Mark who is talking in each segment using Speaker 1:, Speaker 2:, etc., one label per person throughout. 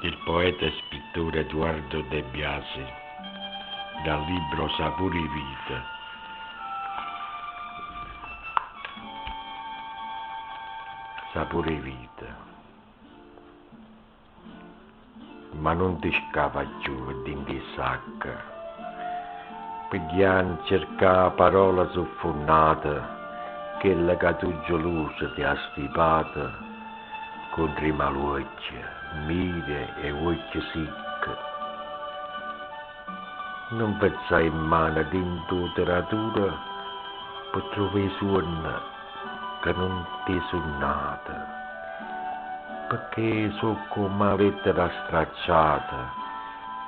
Speaker 1: Il poeta e scrittore Edoardo De Biasi, dal libro Sapori Vita. Sapore vita. Ma non ti scava giù dinti sacca, perché cerca la parola soffonnata che la catuggio luce ti ha stipata contro i maluocchi, mire e occhi sicche. Non pensai in mano di letteratura per trovare suoni che non ti sono nata, perché so come una lettera stracciata,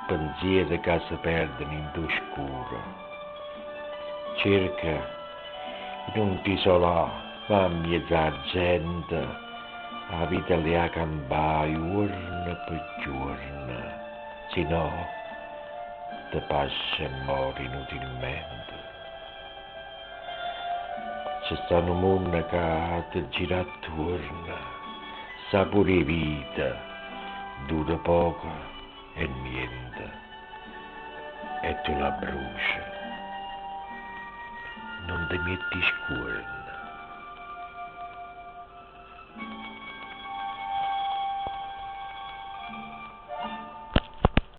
Speaker 1: pensieri che si perdono in oscuro. Cerca di non ti isolare, ma a mezza gente, la vita le ha cambiato giorno per giorno, se no ti passa e muori inutilmente. C'è stato un mondo che ti gira attorno, sapore vita, dura poco e niente, e tu la bruci, non ti metti scuro.